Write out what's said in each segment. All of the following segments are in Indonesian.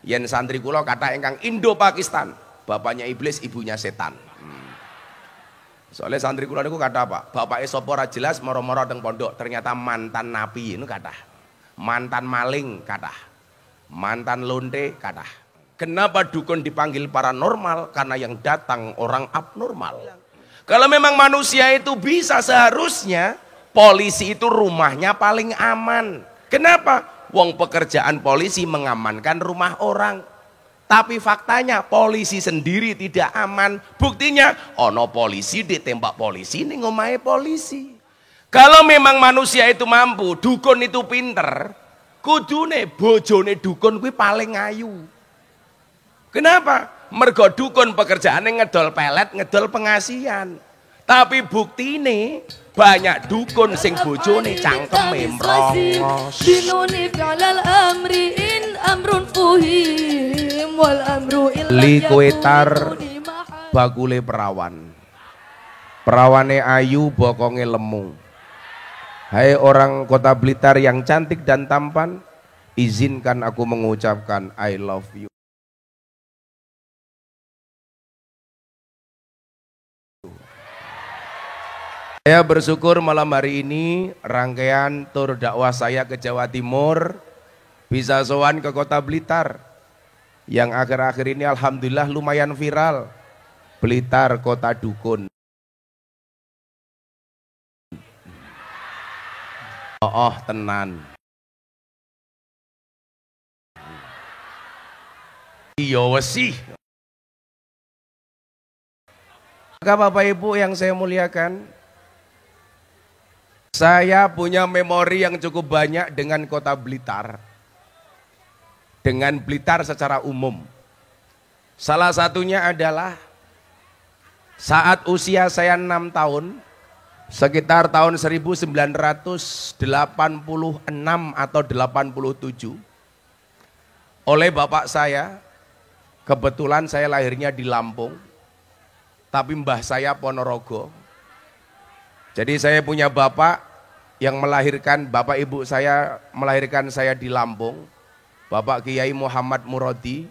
Yen santri kula kata ingkang Indo-Pakistan, bapaknya iblis, ibunya setan. Soalnya santri kula niku kata apa? Bapaknya sapa ora jelas, moro-moro teng pondok, ternyata mantan napi itu kata. Mantan maling kata. Mantan lonte kata. Kenapa dukun dipanggil paranormal? Karena yang datang orang abnormal. Kalau memang manusia itu bisa, seharusnya polisi itu rumahnya paling aman. Kenapa? Wong pekerjaan polisi mengamankan rumah orang. Tapi faktanya polisi sendiri tidak aman. Buktinya ono polisi ditembak polisi ning omahe polisi. Kalau memang manusia itu mampu, dukun itu pinter, kudune bojone dukun kuwi paling ayu. Kenapa? Mergo dukun pekerjaane ngedol pelet, ngedol pengasihan. Tapi buktine banyak dukun sing bojone cangkeme mrongos. Binuni fi'lal amri in amrun fuhim wal amru illa likuetar bakule perawan. Perawane ayu, bokonge lemu. Hai orang Kota Blitar yang cantik dan tampan, izinkan aku mengucapkan I love you. Saya bersyukur malam hari ini rangkaian tur dakwah saya ke Jawa Timur bisa sowan ke Kota Blitar yang akhir-akhir ini alhamdulillah lumayan viral. Blitar kota dukun. Oh tenan. Iya wesi. Maka Bapak Ibu yang saya muliakan, saya punya memori yang cukup banyak dengan Kota Blitar, dengan Blitar secara umum. Salah satunya adalah saat usia saya 6 tahun, sekitar tahun 1986 atau 87, oleh bapak saya, kebetulan saya lahirnya di Lampung, tapi mbah saya Ponorogo. Jadi saya punya bapak yang melahirkan, bapak ibu saya melahirkan saya di Lampung, Bapak Kiai Muhammad Murodi,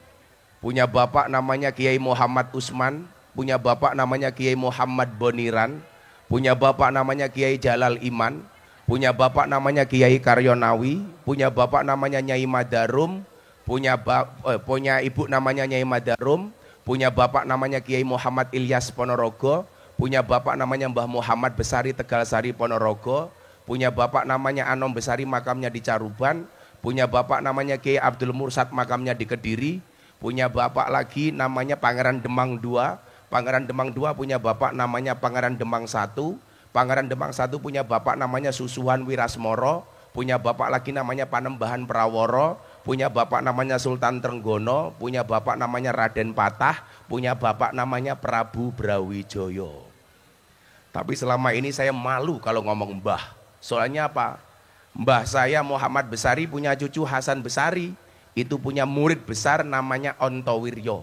punya bapak namanya Kiai Muhammad Usman, punya bapak namanya Kiai Muhammad Boniran, punya bapak namanya Kiai Jalal Iman, punya bapak namanya Kiai Karyonawi, punya bapak namanya Nyai Madarum, punya ibu namanya Nyai Madarum, punya bapak namanya Kiai Muhammad Ilyas Ponorogo, punya bapak namanya Mbah Muhammad Besari Tegalsari Ponorogo, punya bapak namanya Anom Besari makamnya di Caruban, punya bapak namanya Kiai Abdul Mursad makamnya di Kediri, punya bapak lagi namanya Pangeran Demang II, Pangeran Demang II punya bapak namanya Pangeran Demang I, Pangeran Demang I punya bapak namanya Susuhan Wirasmoro, punya bapak lagi namanya Panembahan Praworo, punya bapak namanya Sultan Trenggono, punya bapak namanya Raden Patah, punya bapak namanya Prabu Brawijoyo. Tapi selama ini saya malu kalau ngomong mbah. Soalnya apa? Mbah saya Muhammad Besari punya cucu Hasan Besari, itu punya murid besar namanya Ontowiryo.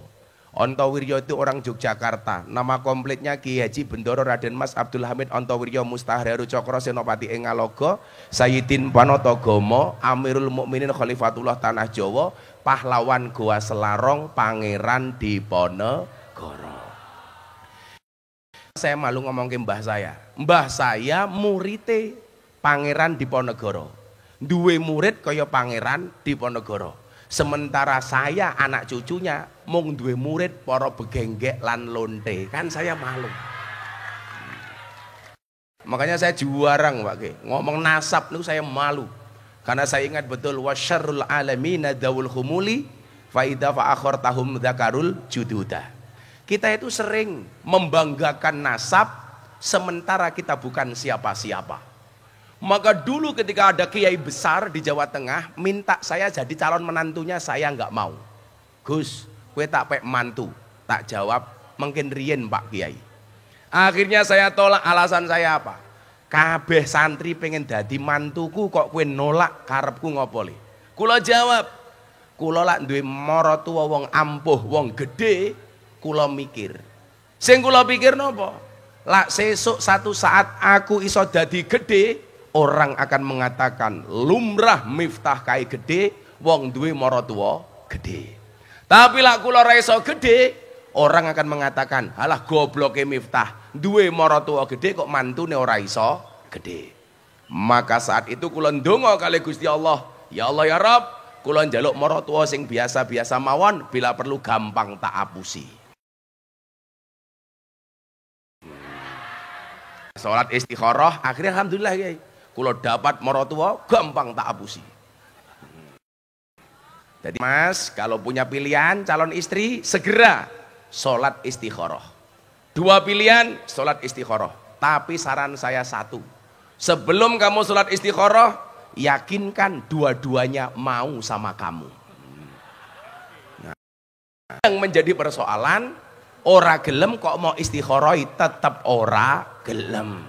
Ontowiryo itu orang Yogyakarta. Nama komplitnya Ki Haji Bendoro Raden Mas Abdul Hamid Ontowiryo Mustahreru Cokro Senopati Engalogo Sayyidin Panotogomo Amirul Mukminin Khalifatullah Tanah Jawa, pahlawan Goa Selarong, Pangeran Diponegoro. Saya malu ngomong ke mbah saya. Mbah saya murite Pangeran Diponegoro, duwe murid kaya Pangeran Diponegoro. Sementara saya anak cucunya mung duwe murid para begenggek lan lonte, kan saya malu. Makanya saya juarang Pak Ki, ngomong nasab itu saya malu. Karena saya ingat betul wasyarrul alamina dawul humuli fa idza fa akhirtahum dzakarul jududa. Kita itu sering membanggakan nasab sementara kita bukan siapa-siapa. Maka dulu ketika ada kiai besar di Jawa Tengah minta saya jadi calon menantunya, saya nggak mau. Gus, kue tak pek mantu. Tak jawab, mungkin rien Pak Kiai. Akhirnya saya tolak, alasan saya apa? Kabeh santri pengen dadi mantuku kok kue nolak karepku ngopoli. Kula jawab, kula lak duwe maratuwa wong ampuh, wong gede, kula mikir. Sing kula pikir nopo? Lak sesuk satu saat aku iso dadi gede, orang akan mengatakan lumrah Miftah kai gede, wong duwe maratuwa gede. Tapi lak kula ra iso gede, orang akan mengatakan, "Halah gobloke Miftah, duwe maratuwa gede kok mantune ora iso gede." Maka saat itu kula ndonga kali Gusti Allah, "Ya Allah ya Rabb, kula njaluk maratuwa sing biasa-biasa mawon, bila perlu gampang tak apusi." Salat istikharah, akhirnya alhamdulillah Kiai, kula dapat maratuwa gampang tak apusi. Jadi Mas, kalau punya pilihan calon istri, segera sholat istikharah. 2 pilihan, sholat istikharah. Tapi saran saya 1, sebelum kamu sholat istikharah, yakinkan dua-duanya mau sama kamu. Nah, yang menjadi persoalan, ora gelem kok mau istikharah tetap ora gelem.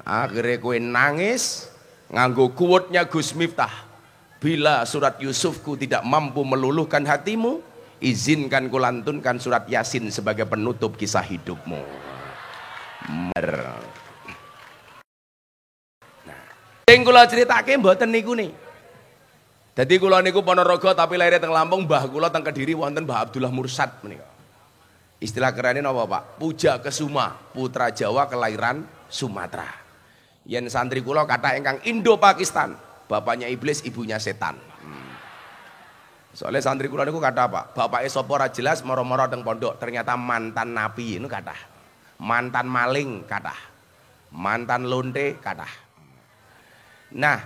Akhirnya kowe nangis nganggo kuwutnya Gus Miftah. Bila surat Yusufku tidak mampu meluluhkan hatimu, izinkan kulantunkan surat Yasin sebagai penutup kisah hidupmu. Nah, sing kula critake mboten niku nih. Dadi kula niku Ponorogo tapi lahir teng Lampung, mbah kula teng Kediri wonten Mbah Abdullah Mursad menika. Istilah kerane napa, Pak? Puja Kesuma, putra Jawa kelahiran Sumatera. Yen santri kula kathah ingkang Indo-Pakistan. Bapaknya iblis, ibunya setan. Soalnya santri kula niku kata apa? Bapaknya sapa ora jelas, moro-moro teng pondok, ternyata mantan napi itu kata. Mantan maling kata. Mantan lonte kata. Nah,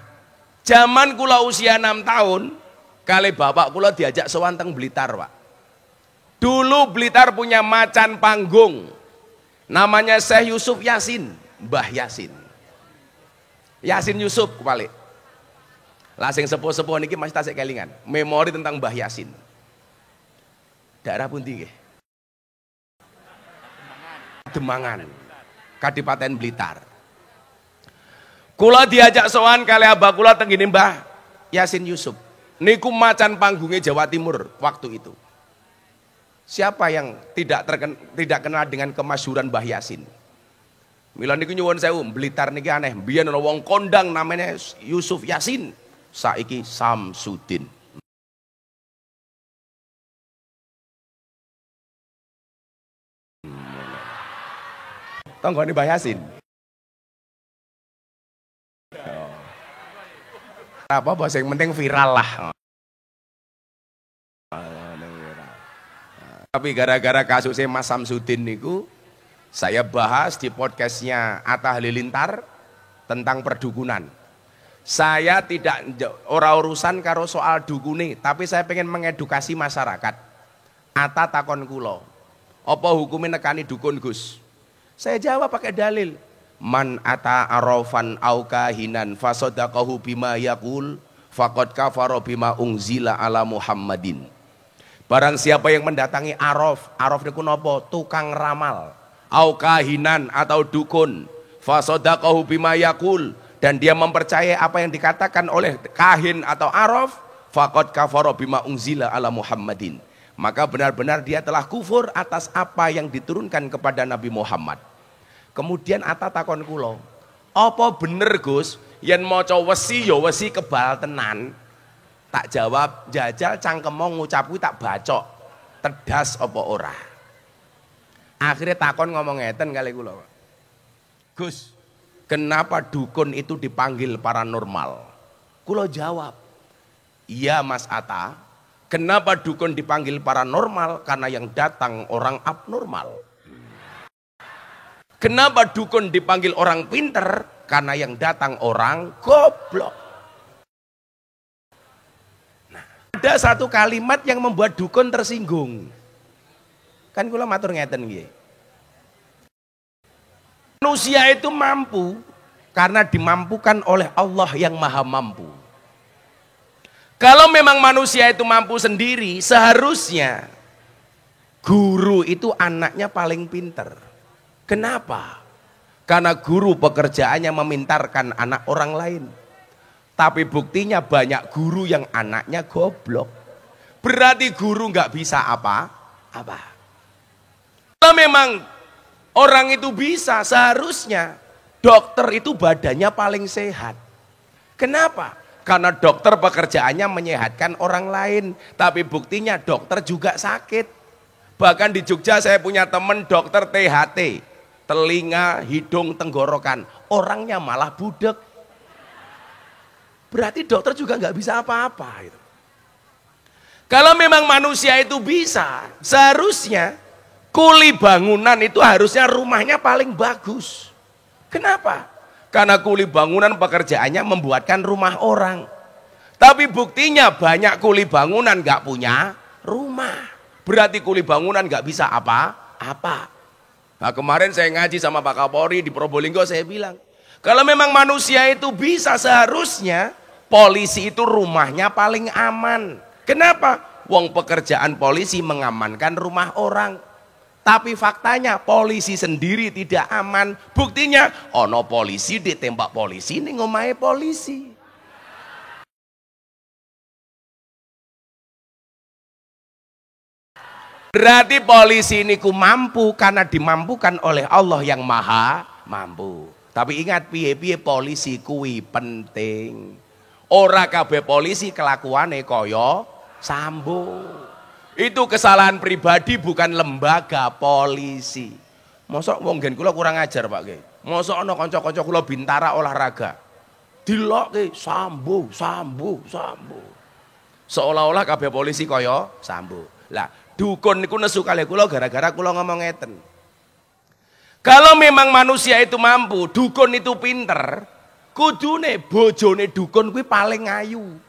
zaman kula usia 6 tahun, kali bapak kula diajak sowan teng Blitar, Pak. Dulu Blitar punya macan panggung. Namanya Syekh Yusuf Yasin, Mbah Yasin. Yasin Yusuf balik. Lah sing sepuh-sepuh niki masih tasik kelingan, memori tentang Mbah Yasin. Daerah pundi nggih? Demangan. Kadipaten Blitar. Kula diajak sowan kali abah kula teng ngene Mbah Yasin Yusuf. Niku macan panggungnya Jawa Timur waktu itu. Siapa yang tidak kenal dengan kemasyhuran Mbah Yasin? Mila niku nyuwun sewu, Blitar niki aneh. Biyen ana wong kondang namanya Yusuf Yasin. Saiki Samsudin. Tanggane Mbah Yasin. Apa yang penting viral lah. Tapi gara-gara kasusnya Mas Samsudin niku, saya bahas di podcastnya Atta Halilintar tentang perdukunan. Saya tidak ora urusan karo soal dukune, tapi saya pengen mengedukasi masyarakat. Atta takon kula, apa hukumnya nekani dukun Gus? Saya jawab pakai dalil. Man ata arafan au kahinan fasadaqahu bima yaqul faqad kafara bima unzila ala Muhammadin. Barang siapa yang mendatangi araf niku napa? Tukang ramal, au kahinan atau dukun, fasadaqahu bima yaqul, dan dia mempercayai apa yang dikatakan oleh kahin atau araf, faqad kafara bima unzila ala Muhammadin, maka benar-benar dia telah kufur atas apa yang diturunkan kepada Nabi Muhammad. Kemudian Atta takon kula, apa bener Gus yen maca wesi ya wesi kebal tenan? Tak jawab, jajal cangkemmu ngucap kuwi tak bacok, tedas apa ora. Akhirnya takon ngomong ngeten kali kula, Gus, kenapa dukun itu dipanggil paranormal? Kula jawab, iya Mas Atta, kenapa dukun dipanggil paranormal? Karena yang datang orang abnormal. Kenapa dukun dipanggil orang pinter? Karena yang datang orang goblok. Nah, ada satu kalimat yang membuat dukun tersinggung. Kan kula matur ngeten nggih. Manusia itu mampu karena dimampukan oleh Allah yang Maha Mampu. Kalau memang manusia itu mampu sendiri, seharusnya guru itu anaknya paling pinter. Kenapa? Karena guru pekerjaannya memintarkan anak orang lain. Tapi buktinya banyak guru yang anaknya goblok. Berarti guru nggak bisa apa-apa. Kalau memang orang itu bisa, seharusnya dokter itu badannya paling sehat. Kenapa? Karena dokter pekerjaannya menyehatkan orang lain, tapi buktinya dokter juga sakit. Bahkan di Jogja saya punya teman dokter THT, telinga, hidung, tenggorokan, orangnya malah budek. Berarti dokter juga nggak bisa apa-apa gitu. Kalau memang manusia itu bisa, seharusnya kuli bangunan itu harusnya rumahnya paling bagus. Kenapa? Karena kuli bangunan pekerjaannya membuatkan rumah orang. Tapi buktinya banyak kuli bangunan nggak punya rumah. Berarti kuli bangunan nggak bisa apa-apa. Nah kemarin saya ngaji sama Pak Kapolri di Probolinggo, saya bilang, kalau memang manusia itu bisa, seharusnya polisi itu rumahnya paling aman. Kenapa? Wong pekerjaan polisi mengamankan rumah orang. Tapi faktanya polisi sendiri tidak aman. Buktinya ono polisi ditembak polisi ning omahe polisi. Berarti polisi ini ku mampu karena dimampukan oleh Allah yang maha mampu. Tapi ingat piye-piye polisi kuwi penting. Ora kabeh polisi kelakuane kaya Sambo. Itu kesalahan pribadi, bukan lembaga polisi. Mosok wong gen kula kurang ajar Pak Ge. Mosok ana kanca-kanca kula bintara olahraga. Dilokke Sambo. Seolah-olah kabeh polisi kaya Sambo. Lah, dukun niku nesu kalih kula gara-gara kula ngomong ngeten. Kalau memang manusia itu mampu, dukun itu pinter, kudune bojone dukun kuwi paling ayu.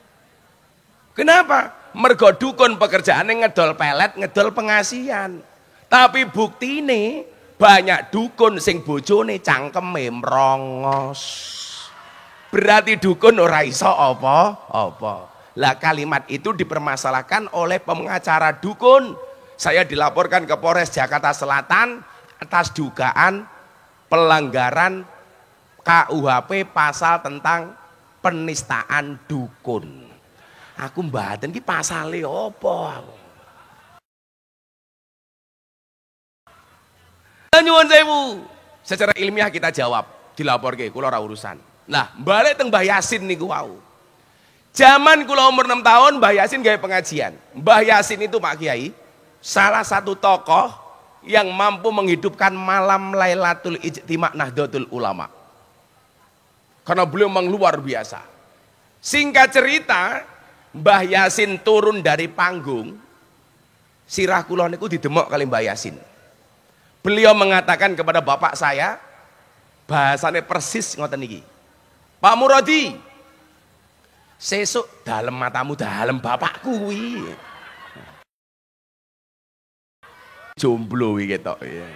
Kenapa? Mergo dukun pekerjaane ngedol pelet, ngedol pengasihan. Tapi buktine banyak dukun sing bojone cangkeme mrongos. Berarti dukun ora iso apa-apa. Lah kalimat itu dipermasalahkan oleh pengacara dukun. Saya dilaporkan ke Polres Jakarta Selatan atas dugaan pelanggaran KUHP pasal tentang penistaan dukun. Aku mbaten ki pasale apa? Nyuwun sewu. Secara ilmiah kita jawab, dilaporke kula ora urusan. Nah, balik teng Mbah Yasin niku wau. Zaman kula umur 6 tahun Mbah Yasin gawe pengajian. Mbah Yasin itu Pak Kiai salah satu tokoh yang mampu menghidupkan malam Lailatul Ijtima Nahdlatul Ulama. Karena beliau memang luar biasa. Singkat cerita, Mbah Yasin turun dari panggung, sirah kula niku didemok kali Mbah Yasin. Beliau mengatakan kepada bapak saya, bahasane persis ngoten niki. Pak Muradi, sesuk dalem matamu dalem bapakku kuwi. Jomblo iki ketok ya.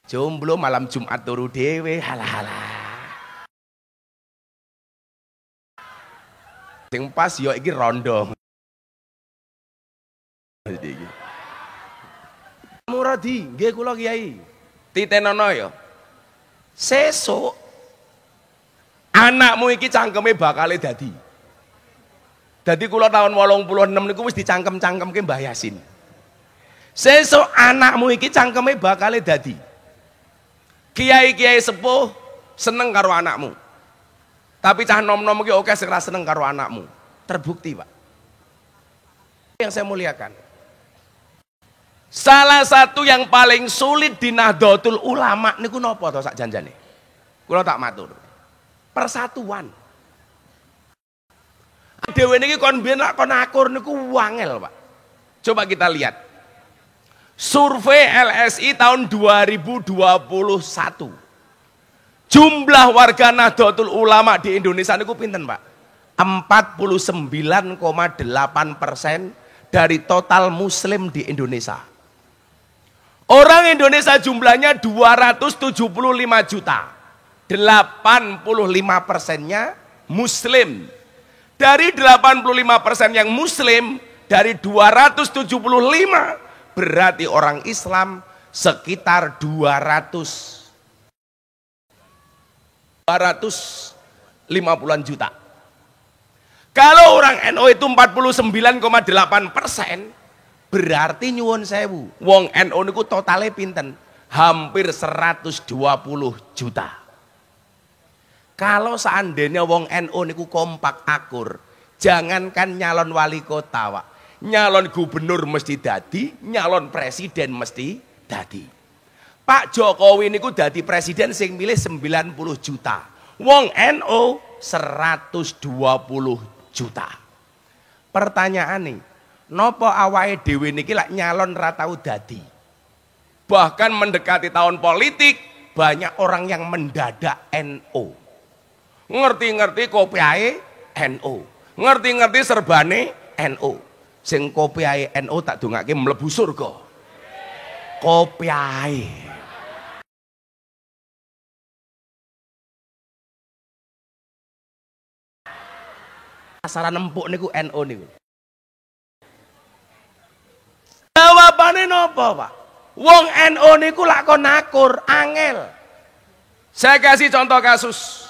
Jomblo malam Jumat turu dhewe, halah-halah. Sing pas yo iki rondo. Muradi, nggih kula Kiai. Titenono ya. Sesuk anakmu iki cangkeme bakale dadi. Dadi kula tahun 86 niku wis dicangkem-cangkemke Mbah Yasin. Sesuk anakmu iki cangkeme bakale dadi. Kiai-kiai sepuh seneng karo anakmu. Tapi cah nom-nom iki oke sing ra seneng karo anakmu. Terbukti, Pak. Yang saya muliakan. Salah satu yang paling sulit di Nahdlatul Ulama niku napa to sak janjane? Kula tak matur. Persatuan. Dhewe niki kon biyen lak kon akur niku wangel, Pak. Coba kita lihat. Survei LSI tahun 2021. Jumlah warga Nahdlatul Ulama di Indonesia niku pinten, Pak? 49,8% dari total muslim di Indonesia. Orang Indonesia jumlahnya 275 juta. 85%-nya muslim. Dari 85% yang muslim, dari 275 berarti orang Islam sekitar 250-an juta. Kalau orang NU itu 49,8%, berarti nyuwun sewu, wong NU niku totale pinten? Hampir 120 juta. Kalau seandainya wong NU niku kompak akur, jangankan nyalon wali kota, Pak. Nyalon gubernur mesti dadi, nyalon presiden mesti dadi. Pak Jokowi niku dadi presiden sing milih 90 juta. Wong NU 120 juta. Pertanyaan nih, nopo awake dhewe niki lak nyalon ra tau dadi? Bahkan mendekati tahun politik, banyak orang yang mendadak NU. Ngerti-ngerti kopiahe NU. Ngerti-ngerti serbane NU. Sing kopiahe NU tak dongake mlebu surga. Kopiahe. Asaran empuk niku NU niku. Jawabane nopo, Pak? Wong NU niku lak kon akur, angel. Saya kasih contoh kasus.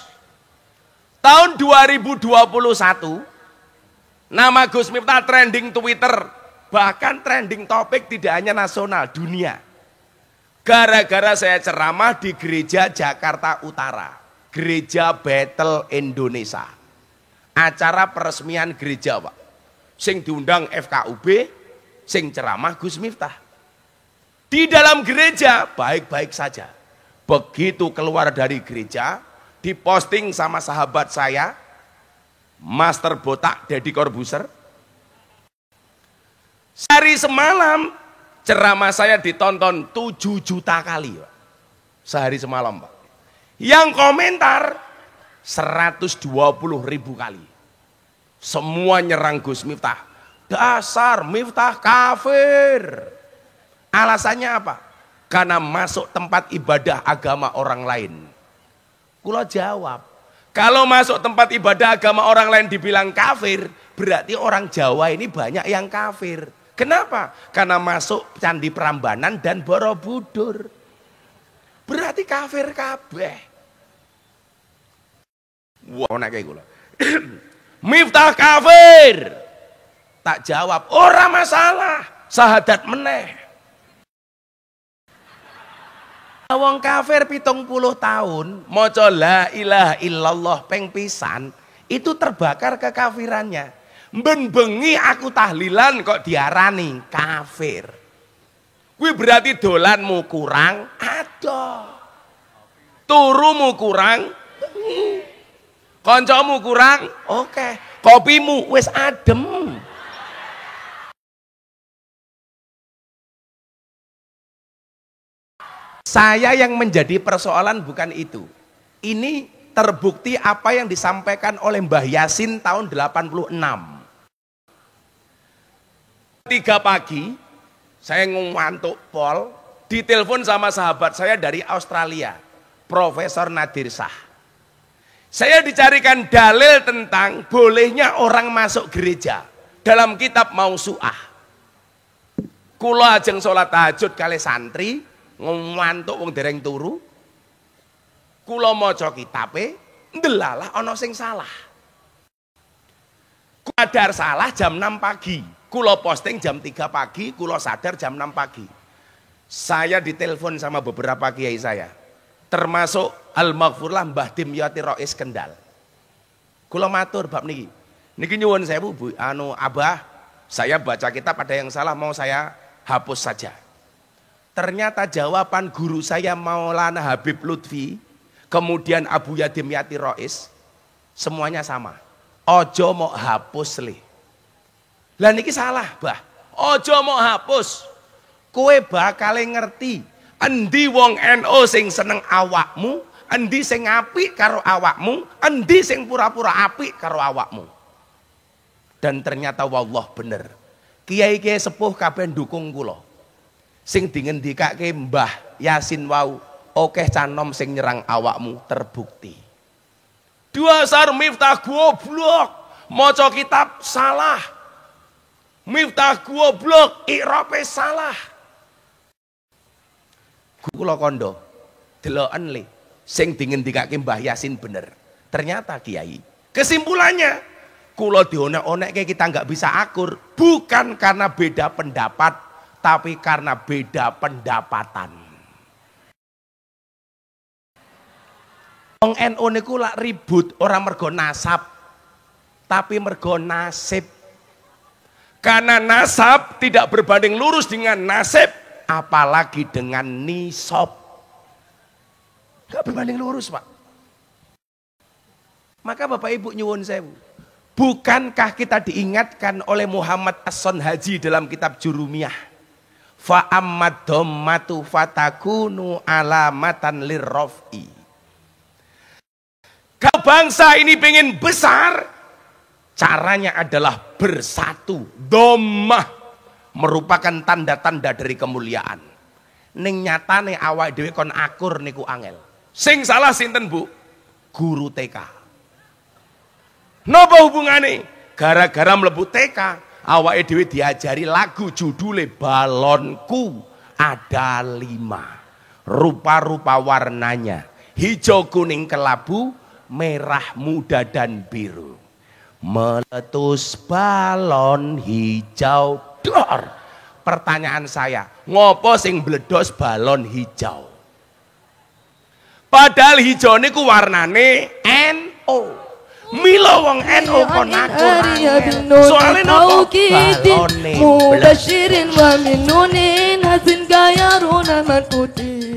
Tahun 2021, nama Gus Miftah trending Twitter, bahkan trending topik tidak hanya nasional, dunia. Gara-gara saya ceramah di gereja Jakarta Utara, gereja Bethel Indonesia. Acara peresmian gereja, Pak. Sing diundang FKUB, sing ceramah Gus Miftah. Di dalam gereja baik-baik saja. Begitu keluar dari gereja, diposting sama sahabat saya, Master Botak Deddy Corbuzier. Sehari semalam ceramah saya ditonton 7 juta kali, Pak. Sehari semalam, Pak. Yang komentar 120.000 kali. Semua nyerang Gus Miftah. Dasar Miftah kafir. Alasannya apa? Karena masuk tempat ibadah agama orang lain. Kulo jawab, kalau masuk tempat ibadah agama orang lain dibilang kafir, berarti orang Jawa ini banyak yang kafir. Kenapa? Karena masuk Candi Prambanan dan Borobudur. Berarti kafir kabeh. Wah, nek kayak kula. Miftah kafir. Tak jawab, ora masalah, sahadat meneh. Wong kafir 70 tahun maca la ilaha illallah ping pisan itu terbakar kekafirannya. Ben bengi aku tahlilan kok diarani kafir. Kuwi berarti dolanmu kurang adoh. Turumu kurang bengi. Kancamu kurang oke. Kopimu wis adem. Saya yang menjadi persoalan bukan itu. Ini terbukti apa yang disampaikan oleh Mbah Yasin tahun 86. 3 pagi, saya ngantuk pol, ditelepon sama sahabat saya dari Australia, Profesor Nadir Shah. Saya dicarikan dalil tentang bolehnya orang masuk gereja dalam kitab Mausu'ah. Kula ajeng sholat tahajud kali santri, ngantuk wong dereng turu, kula maca kitabe, ndelalah ana sing salah. Sadar salah jam 6 pagi, kula posting jam 3 pagi, kula sadar jam 6 pagi. Saya ditelepon sama beberapa kiai saya, termasuk Al-Maghfurlah Mbah Dimyati Rois Kendal. Kula matur bab niki. Niki nyuwun sewu Bu, Abah, saya baca kitab ada yang salah mau saya hapus saja. Ternyata jawaban guru saya Maulana Habib Lutfi, kemudian Abu Yadim Yati Rois, semuanya sama. Ojo mau hapus le. Lah niki salah, Bah. Ojo mau hapus. Kowe bakal ngerti endi wong NU sing seneng awakmu, endi sing apik karo awakmu, endi sing pura-pura apik karo awakmu. Dan ternyata wallah bener. Kiai-kiai sepuh kabeh ndukung kula. Sing dingendikake Mbah Yasin wau, okeh canom sing nyerang awakmu terbukti. Dasar Miftah goblok, maca kitab salah. Miftah goblok, i'rabe salah. Kula kondo, deloken le, sing dingendikake Mbah Yasin bener. Ternyata Kiai, kesimpulannya kula dionek-onekke kita nggak bisa akur, bukan karena beda pendapat, tapi karena beda pendapatan. Wong NU niku lak ribut orang mergo nasab, tapi mergo nasib. Karena nasab tidak berbanding lurus dengan nasib, apalagi dengan nisab. Gak berbanding lurus, Pak. Maka Bapak Ibu nyuwun sewu, bukankah kita diingatkan oleh Muhammad As-Son Haji dalam kitab Jurumiyah? Fa ammad dhammatu fatakunu alamatan lirraf'i. Kalau bangsa ini pengen besar, caranya adalah bersatu. Dhammah merupakan tanda-tanda dari kemuliaan. Ning nyatane awake dhewe kon akur niku angel. Sing salah sinten, Bu? Guru TK. Napa hubungane? Gara-gara mlebu TK, awake dhewe diajari lagu judule Balonku ada 5. Rupa-rupa warnanya, hijau, kuning, kelabu, merah, muda, dan biru. Meletus balon hijau dor. Pertanyaan saya, ngopo sing bledos balon hijau? Padahal hijau niku warnane NO. Mila wong NO kon akur. Soale nopo? Balone mubashirin wa minunin hazin gayaruna man putih.